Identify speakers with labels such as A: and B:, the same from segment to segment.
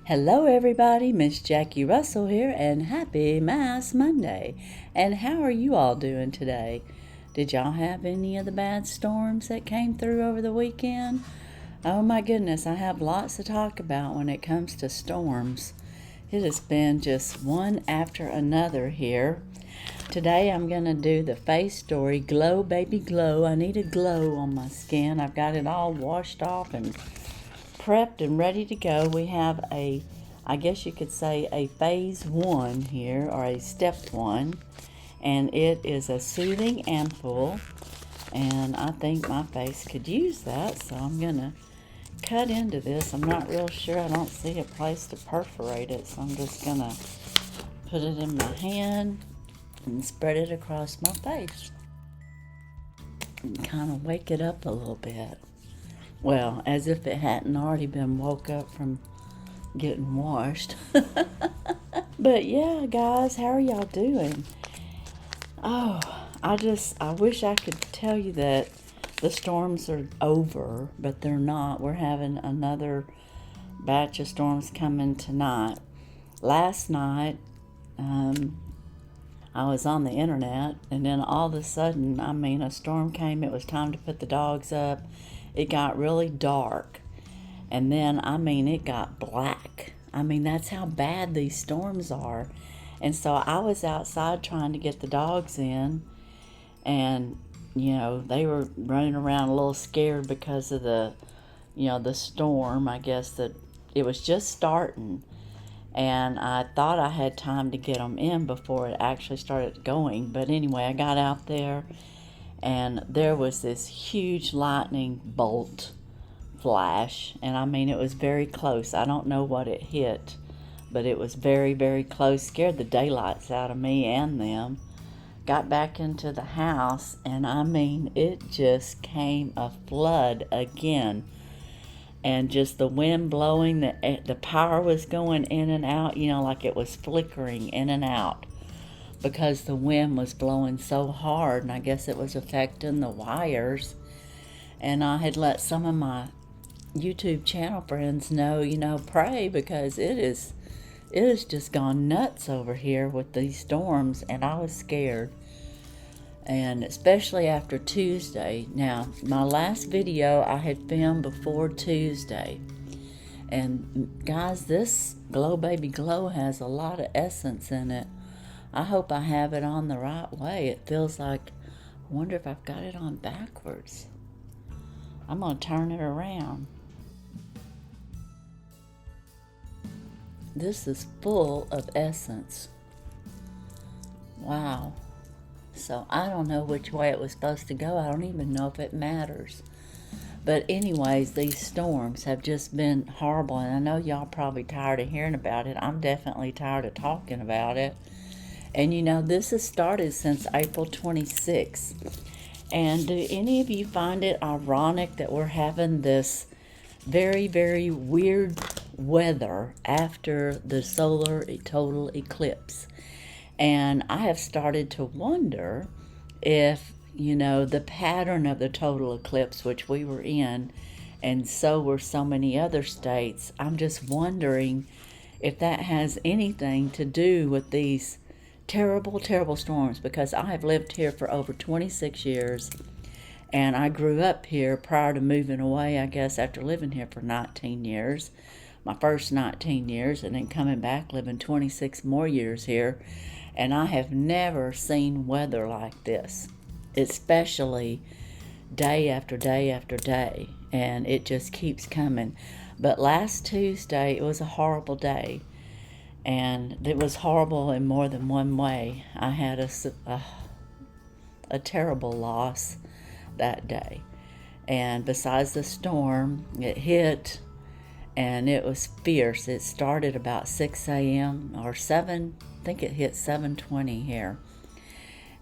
A: Hello everybody, Miss Jackie Russell here, and happy Mass Monday. And how are you all doing today? Did y'all have any of the bad storms that came through over the weekend? Oh my goodness, I have lots to talk about when it comes to storms. It has been just one after another here. Today I'm going to do the face story, Glow Baby Glow. I need a glow on my skin. I've got it all washed off and prepped and ready to go. We have I guess you could say a phase 1 here, or a step 1, and it is a soothing ampoule, and I think my face could use that, so I'm gonna cut into this. I'm not real sure, I don't see a place to perforate it, so I'm just gonna put it in my hand and spread it across my face and kind of wake it up a little bit. Well, as if it hadn't already been woke up from getting washed. But yeah, guys, how are y'all doing? Oh, I wish I could tell you that the storms are over, but they're not. We're having another batch of storms coming tonight. Last night, I was on the internet, and then all of a sudden, a storm came. It was time to put the dogs up. It got really dark, and then, it got black. That's how bad these storms are. And so I was outside trying to get the dogs in, and, they were running around a little scared because of the storm. I guess that it was just starting, and I thought I had time to get them in before it actually started going. But anyway, I got out there, and there was this huge lightning bolt flash, and it was very close. I don't know what it hit, but it was very, very close. Scared the daylights out of me and them. Got back into the house, and it just came a flood again, and just the wind blowing, the power was going in and out, like it was flickering in and out, because the wind was blowing so hard, and I guess it was affecting the wires. And I had let some of my YouTube channel friends know, pray, because it has just gone nuts over here with these storms, and I was scared. And especially after Tuesday. Now, my last video I had filmed before Tuesday. And guys, this Glow Baby Glow has a lot of essence in it. I hope I have it on the right way. It feels like, I wonder if I've got it on backwards. I'm going to turn it around. This is full of essence. Wow. So I don't know which way it was supposed to go. I don't even know if it matters. But anyways, these storms have just been horrible, and I know y'all probably tired of hearing about it. I'm definitely tired of talking about it. And this has started since April 26th. And do any of you find it ironic that we're having this very, very weird weather after the solar total eclipse? And I have started to wonder if, the pattern of the total eclipse, which we were in, and so were so many other states, I'm just wondering if that has anything to do with these terrible, terrible storms, because I have lived here for over 26 years, and I grew up here prior to moving away, I guess, after living here for 19 years, my first 19 years, and then coming back, living 26 more years here, and I have never seen weather like this, especially day after day after day, and it just keeps coming. But last Tuesday, it was a horrible day. And it was horrible in more than one way. I had a terrible loss that day. And besides the storm, it hit, and it was fierce. It started about 6 a.m. or 7, I think it hit 7:20 here.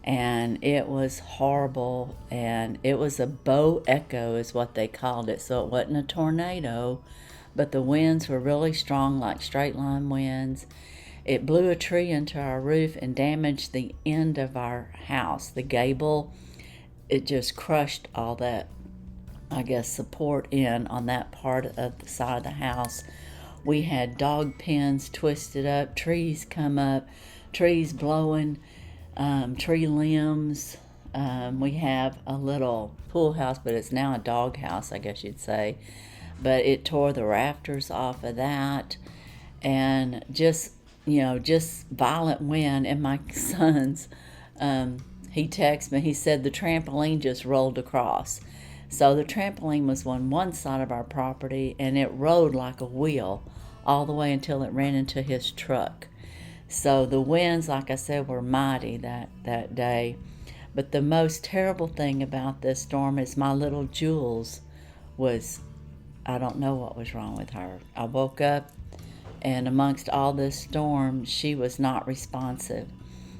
A: And it was horrible, and it was a bow echo is what they called it. So it wasn't a tornado, but the winds were really strong, like straight line winds. It blew a tree into our roof and damaged the end of our house, the gable. It just crushed all that, I guess, support in on that part of the side of the house We had dog pens twisted up, trees come up, trees blowing, tree limbs. We have a little pool house, but it's now a dog house, I guess you'd say. But it tore the rafters off of that, and just violent wind. And my son's, he texted me, he said the trampoline just rolled across. So the trampoline was on one side of our property, and it rode like a wheel all the way until it ran into his truck. So the winds, like I said, were mighty that day. But the most terrible thing about this storm is my little Jules was, I don't know what was wrong with her. I woke up, and amongst all this storm, she was not responsive.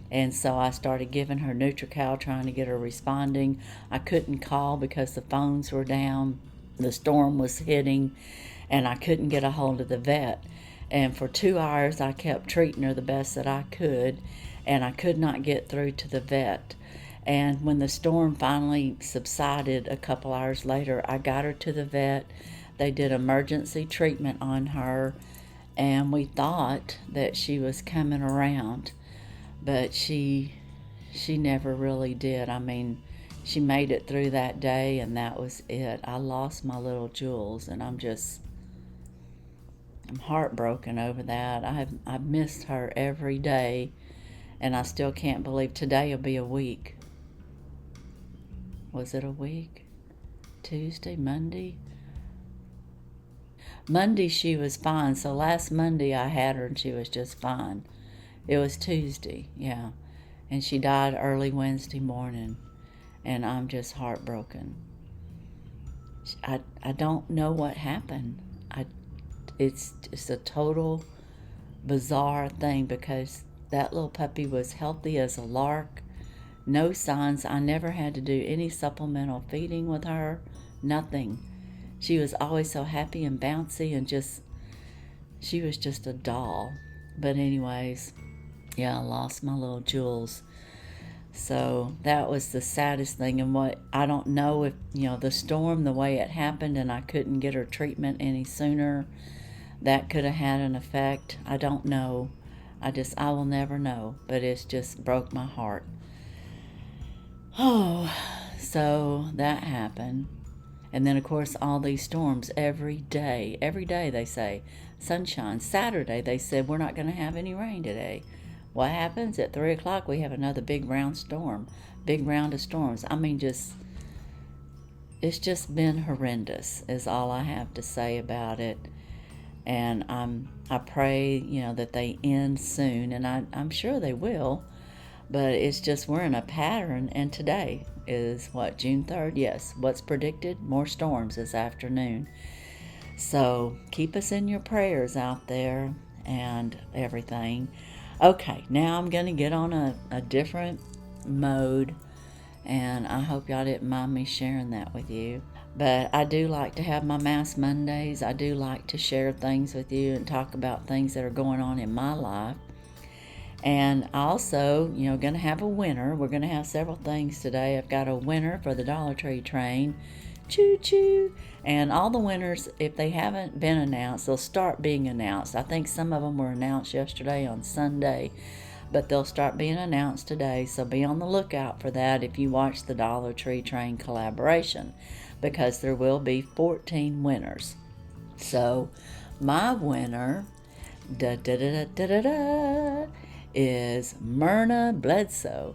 A: And so I started giving her Nutrical, trying to get her responding. I couldn't call because the phones were down. The storm was hitting, and I couldn't get a hold of the vet. And for 2 hours, I kept treating her the best that I could, and I could not get through to the vet. And when the storm finally subsided a couple hours later, I got her to the vet. They did emergency treatment on her, and we thought that she was coming around, but she never really did. I mean, she made it through that day, and that was it. I lost my little Jules, and I'm heartbroken over that. I've missed her every day, and I still can't believe today will be a week. Was it a week? Tuesday, Monday? Monday she was fine, so last Monday I had her and she was just fine. It was Tuesday, yeah, and she died early Wednesday morning, and I'm just heartbroken. I don't know what happened. It's a total bizarre thing, because that little puppy was healthy as a lark, no signs. I never had to do any supplemental feeding with her, nothing. She was always so happy and bouncy, and she was just a doll. But anyways, yeah, I lost my little Jules. So that was the saddest thing. And what, I don't know if, the storm, the way it happened, and I couldn't get her treatment any sooner, that could have had an effect. I don't know. I will never know. But it's just broke my heart. Oh, so that happened. And then, of course, all these storms every day they say sunshine. Saturday they said we're not going to have any rain today. What happens? At 3 o'clock we have another big round of storms. I mean, it's just been horrendous is all I have to say about it. And I pray, that they end soon, and I'm sure they will. But it's just, we're in a pattern, and today is what, June 3rd? Yes, what's predicted? More storms this afternoon. So keep us in your prayers out there and everything. Okay, now I'm going to get on a different mode, and I hope y'all didn't mind me sharing that with you. But I do like to have my Mass Mondays. I do like to share things with you and talk about things that are going on in my life. And also, going to have a winner. We're going to have several things today. I've got a winner for the Dollar Tree train. Choo-choo. And all the winners, if they haven't been announced, they'll start being announced. I think some of them were announced yesterday on Sunday, but they'll start being announced today. So be on the lookout for that if you watch the Dollar Tree train collaboration, because there will be 14 winners. So my winner, is Myrna Bledsoe.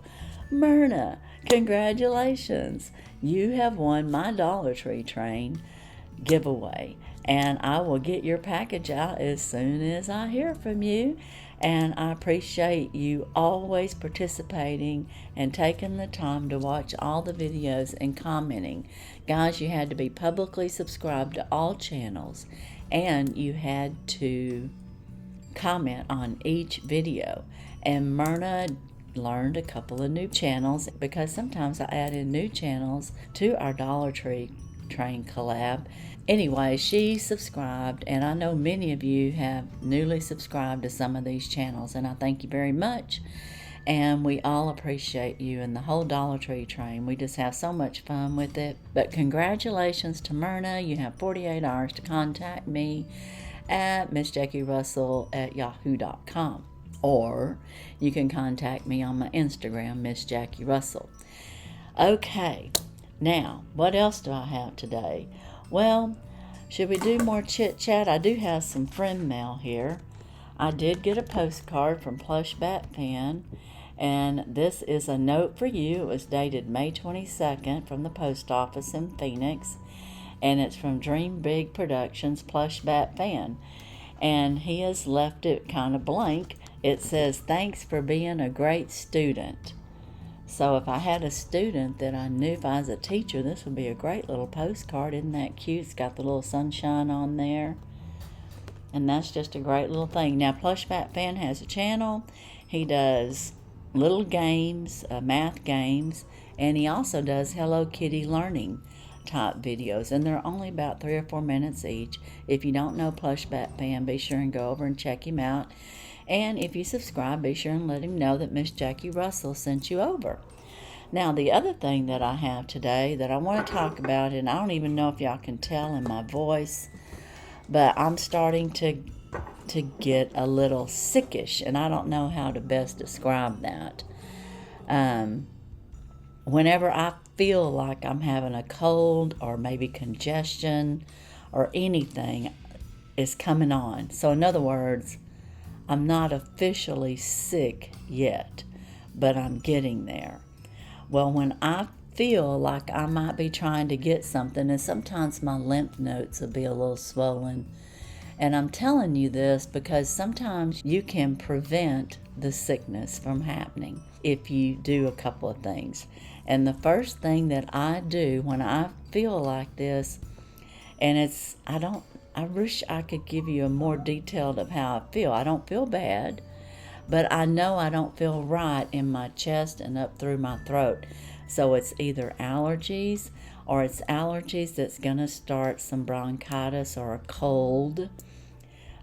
A: Myrna, congratulations. You have won my Dollar Tree train giveaway, and I will get your package out as soon as I hear from you. And I appreciate you always participating and taking the time to watch all the videos and commenting. Guys, you had to be publicly subscribed to all channels, and you had to comment on each video. And Myrna learned a couple of new channels, because sometimes I add in new channels to our Dollar Tree train collab. Anyway, she subscribed, and I know many of you have newly subscribed to some of these channels, and I thank you very much. And we all appreciate you and the whole Dollar Tree train. We just have so much fun with it. But congratulations to Myrna. You have 48 hours to contact me, at MissJackieRussell@yahoo.com. Or you can contact me on my Instagram, Miss Jackie Russell. Okay, now, what else do I have today? Well, should we do more chit-chat? I do have some friend mail here. I did get a postcard from Plush Bat Fan, and this is a note for you. It was dated May 22nd from the post office in Phoenix, and it's from Dream Big Productions, Plush Bat Fan. And he has left it kind of blank. It says, "Thanks for being a great student." So if I had a student that I knew, if I was a teacher, this would be a great little postcard. Isn't that cute? It's got the little sunshine on there. And that's just a great little thing. Now, Plush Bat Fan has a channel. He does little games, math games, and he also does Hello Kitty learning type videos. And they're only about 3 or 4 minutes each. If you don't know Plush Bat Fan, be sure and go over and check him out. And if you subscribe, be sure and let him know that Miss Jackie Russell sent you over. Now, the other thing that I have today that I want to talk about, and I don't even know if y'all can tell in my voice, but I'm starting to get a little sickish, and I don't know how to best describe that. Whenever I feel like I'm having a cold or maybe congestion or anything is coming on. So in other words, I'm not officially sick yet, but I'm getting there. Well, when I feel like I might be trying to get something, and sometimes my lymph nodes will be a little swollen, and I'm telling you this because sometimes you can prevent the sickness from happening if you do a couple of things. And the first thing that I do when I feel like this, and I wish I could give you a more detailed of how I feel. I don't feel bad, but I know I don't feel right in my chest and up through my throat. So it's either allergies, or it's allergies that's going to start some bronchitis or a cold.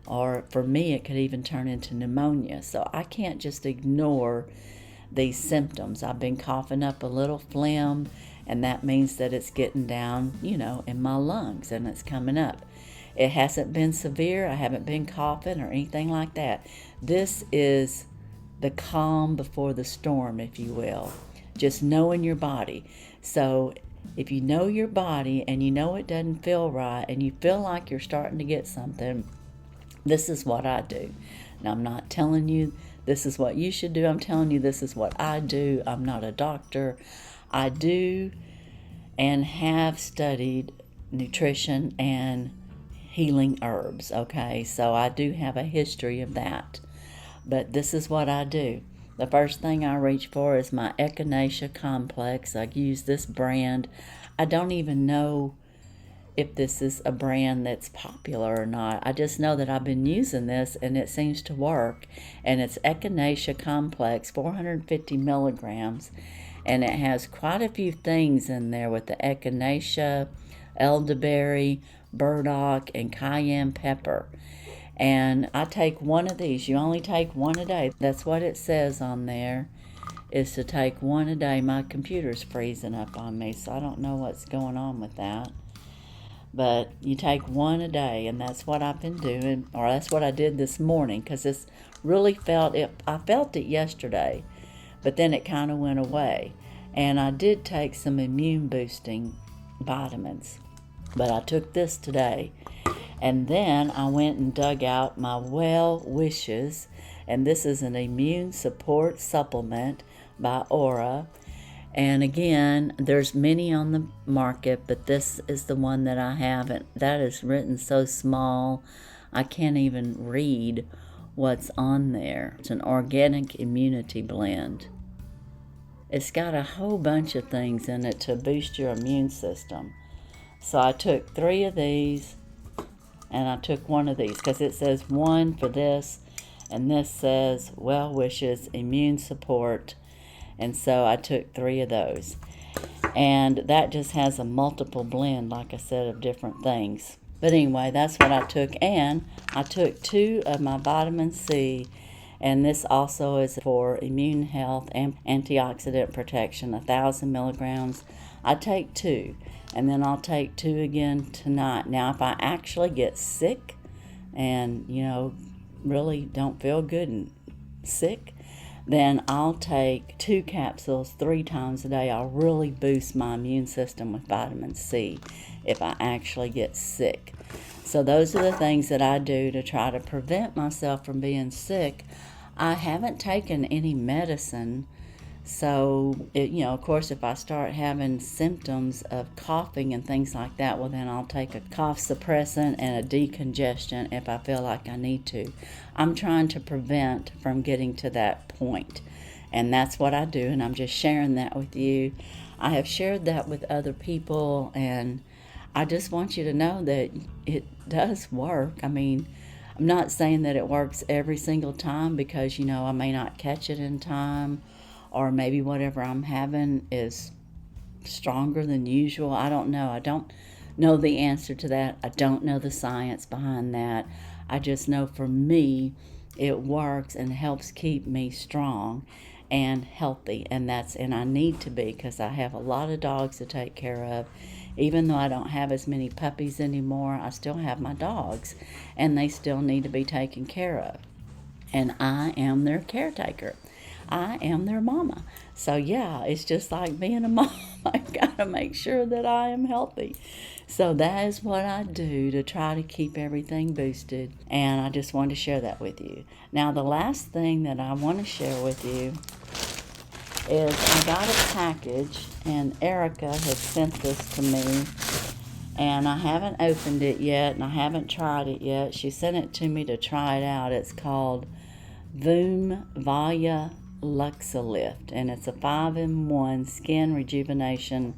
A: Or for me, it could even turn into pneumonia. So I can't just ignore these symptoms. I've been coughing up a little phlegm, and that means that it's getting down, in my lungs, and it's coming up. It hasn't been severe. I haven't been coughing or anything like that. This is the calm before the storm, if you will. Just knowing your body. So if you know your body and you know it doesn't feel right and you feel like you're starting to get something, this is what I do. Now, I'm not telling you this is what you should do. I'm telling you this is what I do. I'm not a doctor. I do and have studied nutrition and healing herbs, okay? So I do have a history of that. But this is what I do. The first thing I reach for is my Echinacea complex. I use this brand. I don't even know if this is a brand that's popular or not. I just know that I've been using this and it seems to work. And it's Echinacea complex, 450 milligrams. And it has quite a few things in there with the echinacea, elderberry, burdock, and cayenne pepper. And I take one of these. You only take one a day. That's what it says on there, is to take one a day. My computer's freezing up on me, so I don't know what's going on with that. But you take one a day, and that's what I've been doing, or that's what I did this morning, because it's really I felt it yesterday, but then it kind of went away. And I did take some immune boosting vitamins, but I took this today. And then I went and dug out my Well Wishes, and this is an immune support supplement by Aura. And again, there's many on the market, but this is the one that I have, and that is written so small I can't even read what's on there. It's an organic immunity blend. It's got a whole bunch of things in it to boost your immune system. So I took 3 of these, and I took 1 of these because it says 1 for this, and this says Well Wishes Immune Support. And so I took 3 of those. And that just has a multiple blend, like I said, of different things. But anyway, that's what I took. And I took 2 of my vitamin C. And this also is for immune health and antioxidant protection, 1,000 milligrams. I take 2. And then I'll take 2 again tonight. Now, if I actually get sick, and, you know, really don't feel good and sick, then I'll take 2 capsules 3 times a day. I'll really boost my immune system with vitamin C if I actually get sick. So those are the things that I do to try to prevent myself from being sick. I haven't taken any medicine. So, you know, of course, if I start having symptoms of coughing and things like that, well, then I'll take a cough suppressant and a decongestant if I feel like I need to. I'm trying to prevent from getting to that point, and that's what I do, and I'm just sharing that with you. I have shared that with other people, and I just want you to know that it does work. I mean, I'm not saying that it works every single time because, you know, I may not catch it in time, or maybe whatever I'm having is stronger than usual. I don't know. I don't know the answer to that. I don't know the science behind that. I just know for me, it works and helps keep me strong and healthy. And I need to be, because I have a lot of dogs to take care of. Even though I don't have as many puppies anymore, I still have my dogs, and they still need to be taken care of. And I am their caretaker. I am their mama. So yeah, it's just like being a mom. I've got to make sure that I am healthy. So that is what I do to try to keep everything boosted. And I just wanted to share that with you. Now, the last thing that I want to share with you is I got a package, and Erica had sent this to me. And I haven't opened it yet, and I haven't tried it yet. She sent it to me to try it out. It's called Via Luxilift, and it's a 5-in-1 skin rejuvenation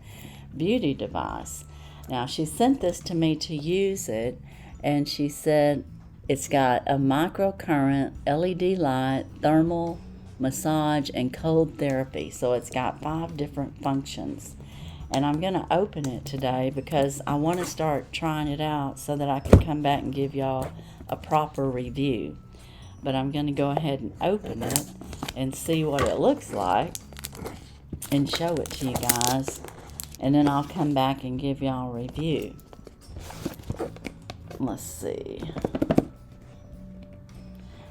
A: beauty device. Now, she sent this to me to use it, and she said it's got a microcurrent, LED light, thermal massage, and cold therapy. So it's got 5 different functions. And I'm going to open it today because I want to start trying it out so that I can come back and give y'all a proper review. But I'm going to go ahead and open it and see what it looks like and show it to you guys. And then I'll come back and give y'all a review. Let's see.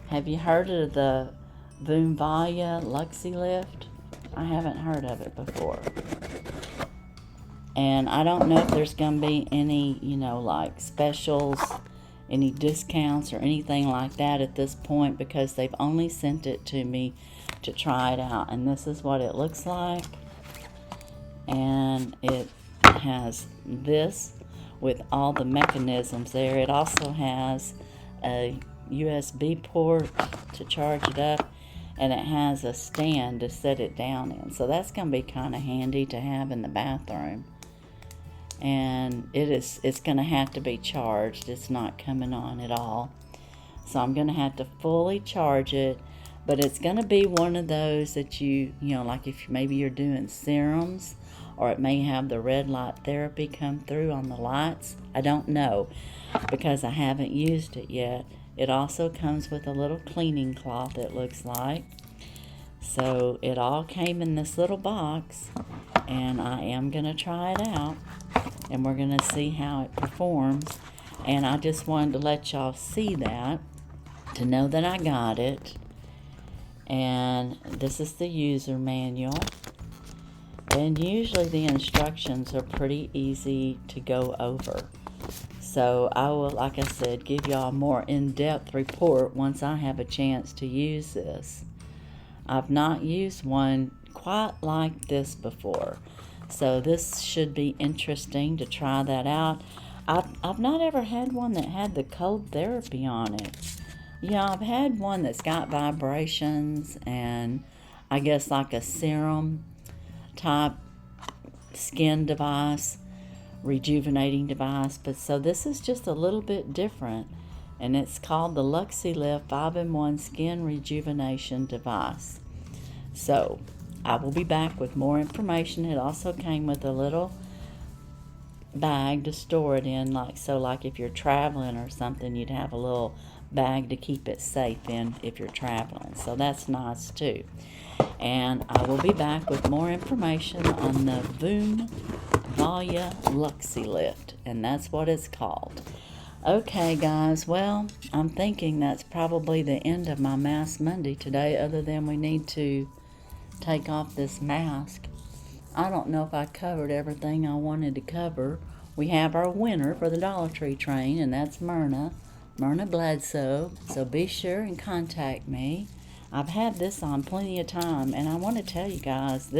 A: Have you heard of the Via Luxilift? I haven't heard of it before. And I don't know if there's going to be any, you know, like specials, any discounts or anything like that at this point, because they've only sent it to me to try it out. And this is what it looks like. And it has this with all the mechanisms there. It also has a USB port to charge it up, and it has a stand to set it down in. So that's going to be kind of handy to have in the bathroom. And it's going to have to be charged. It's not coming on at all. So I'm going to have to fully charge it. But it's going to be one of those that you know, like if maybe you're doing serums, or it may have the red light therapy come through on the lights. I don't know, because I haven't used it yet. It also comes with a little cleaning cloth, it looks like. So it all came in this little box, and I am going to try it out, and we're going to see how it performs. And I just wanted to let y'all see that, to know that I got it. And this is the user manual. And usually the instructions are pretty easy to go over. So I will, like I said, give y'all a more in-depth report once I have a chance to use this. I've not used one quite like this before, so this should be interesting to try that out. I've not ever had one that had the cold therapy on it. Yeah, I've had one that's got vibrations and I guess like a serum type skin device, rejuvenating device, but so this is just a little bit different, and it's called the Luxilift 5-in-1 Skin Rejuvenation Device. So I will be back with more information. It also came with a little bag to store it in, like if you're traveling or something, you'd have a little bag to keep it safe in if you're traveling. So that's nice too. And I will be back with more information on the Via Luxilift, and that's what it's called. Okay, guys, well, I'm thinking that's probably the end of my Mask Monday today, other than we need to take off this mask. I don't know if I covered everything I wanted to cover. We have our winner for the Dollar Tree train, and that's Myrna Bledsoe. So be sure and contact me. I've had this on plenty of time, and I want to tell you guys,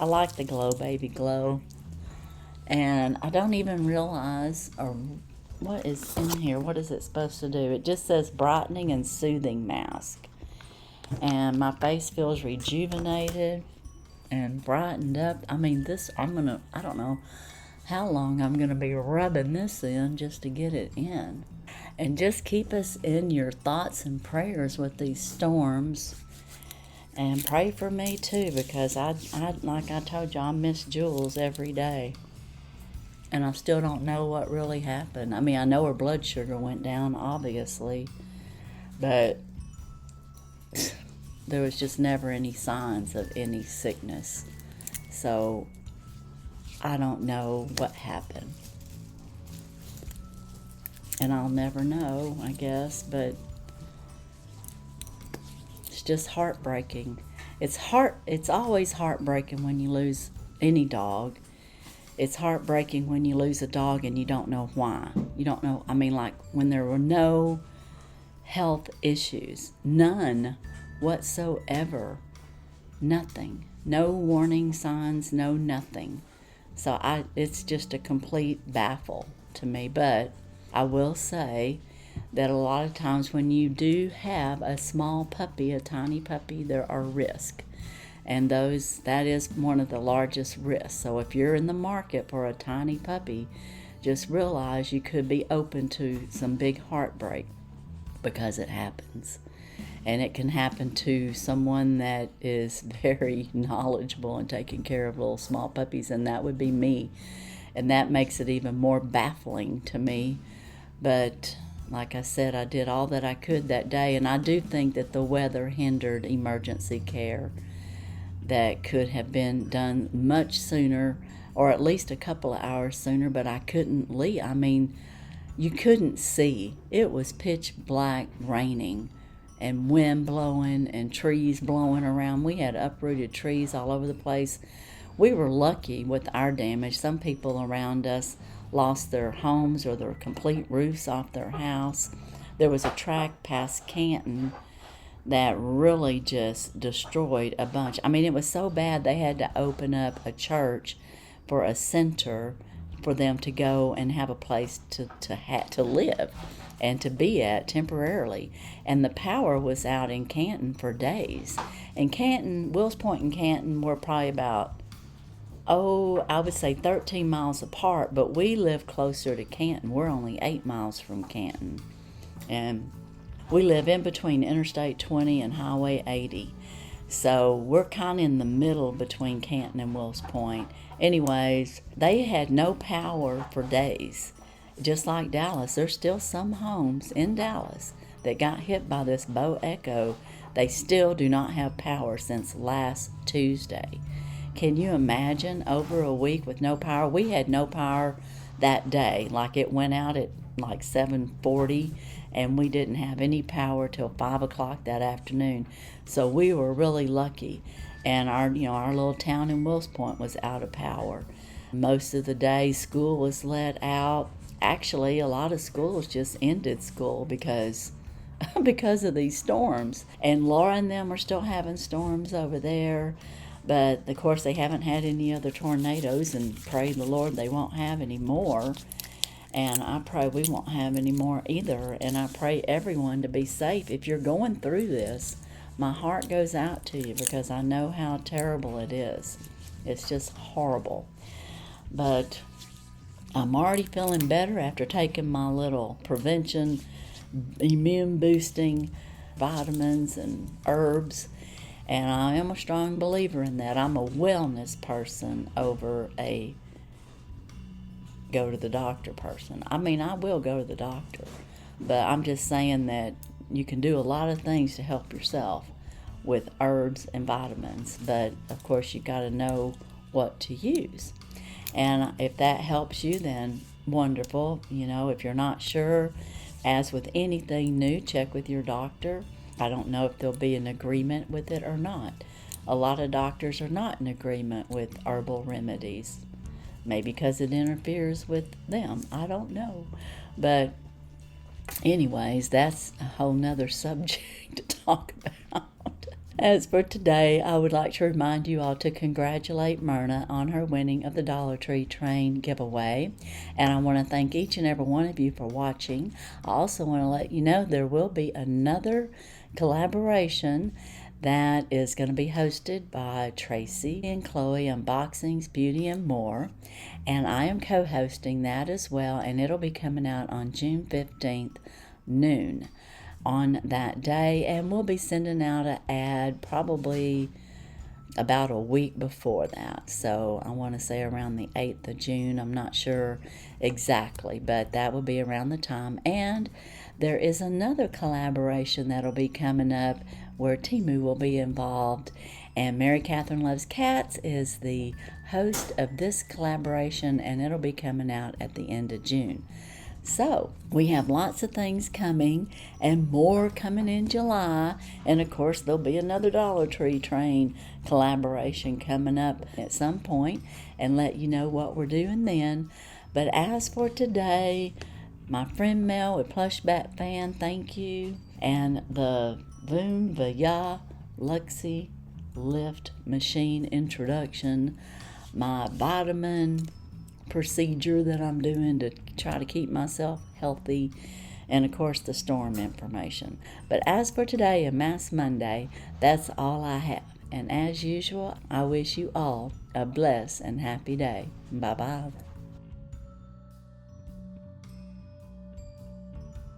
A: I like the Glow Baby Glow. And I don't even realize, or what is in here, what is it supposed to do? It just says brightening and soothing mask. And my face feels rejuvenated and brightened up. I mean, I don't know how long I'm gonna be rubbing this in just to get it in. And just keep us in your thoughts and prayers with these storms. And pray for me too, because I like I told you, I miss Jules every day. And I still don't know what really happened. I mean, I know her blood sugar went down, obviously, but there was just never any signs of any sickness. So I don't know what happened. And I'll never know, I guess, but it's just heartbreaking. It's always heartbreaking when you lose any dog. It's heartbreaking when you lose a dog and you don't know why. You don't know, I mean, like when there were no health issues, none whatsoever, nothing, no warning signs, no nothing. So it's just a complete baffle to me. But I will say that a lot of times when you do have a small puppy, a tiny puppy, there are risks. And that is one of the largest risks. So if you're in the market for a tiny puppy, just realize you could be open to some big heartbreak, because it happens. And it can happen to someone that is very knowledgeable in taking care of little small puppies, and that would be me. And that makes it even more baffling to me. But like I said, I did all that I could that day, and I do think that the weather hindered emergency care that could have been done much sooner, or at least a couple of hours sooner, but I couldn't leave. I mean, you couldn't see. It was pitch black, raining, and wind blowing, and trees blowing around. We had uprooted trees all over the place. We were lucky with our damage. Some people around us lost their homes or their complete roofs off their house. There was a track past Canton that really just destroyed a bunch. I mean, it was so bad they had to open up a church for a center for them to go and have a place to live and to be at temporarily. And the power was out in Canton for days. And Canton, Wills Point and Canton were probably about, I would say 13 miles apart, but we live closer to Canton. We're only 8 miles from Canton. And we live in between Interstate 20 and Highway 80. So we're kind of in the middle between Canton and Wills Point. Anyways, they had no power for days. Just like Dallas, there's still some homes in Dallas that got hit by this Bo Echo. They still do not have power since last Tuesday. Can you imagine over a week with no power? We had no power that day. Like it went out at like 7:40. And we didn't have any power till 5 o'clock that afternoon. So we were really lucky. And our little town in Wills Point was out of power. Most of the day, school was let out. Actually, a lot of schools just ended school because of these storms. And Laura and them are still having storms over there. But, of course, they haven't had any other tornadoes, and pray the Lord they won't have any more. And I pray we won't have any more either. And I pray everyone to be safe. If you're going through this, my heart goes out to you, because I know how terrible it is. It's just horrible. But I'm already feeling better after taking my little prevention, immune boosting vitamins and herbs. And I am a strong believer in that. I'm a wellness person over a go to the doctor person. I mean, I will go to the doctor, but I'm just saying that you can do a lot of things to help yourself with herbs and vitamins, but of course you got to know what to use. And if that helps you, then wonderful. You know, if you're not sure, as with anything new, check with your doctor. I don't know if they'll be in agreement with it or not. A lot of doctors are not in agreement with herbal remedies. Maybe because it interferes with them. I don't know. But anyways, that's a whole nother subject to talk about. As for today, I would like to remind you all to congratulate Myrna on her winning of the Dollar Tree train giveaway. And I want to thank each and every one of you for watching. I also want to let you know there will be another collaboration that is going to be hosted by Tracy and Chloe, Unboxings, Beauty, and More. And I am co-hosting that as well, and it'll be coming out on June 15th, noon on that day. And we'll be sending out an ad probably about a week before that. So I want to say around the 8th of June. I'm not sure exactly, but that will be around the time. And there is another collaboration that'll be coming up where TEMU will be involved, and Mary Catherine Loves Cats is the host of this collaboration, and it'll be coming out at the end of June. So we have lots of things coming, and more coming in July, and of course there'll be another Dollar Tree train collaboration coming up at some point, and let you know what we're doing then. But as for today, my friend Mel with Plush Bat Fan, thank you, and the Voom Vaya Luxy Lift Machine introduction, my vitamin procedure that I'm doing to try to keep myself healthy, and of course the storm information. But as for today, a Mass Monday, that's all I have. And as usual, I wish you all a blessed and happy day. Bye-bye.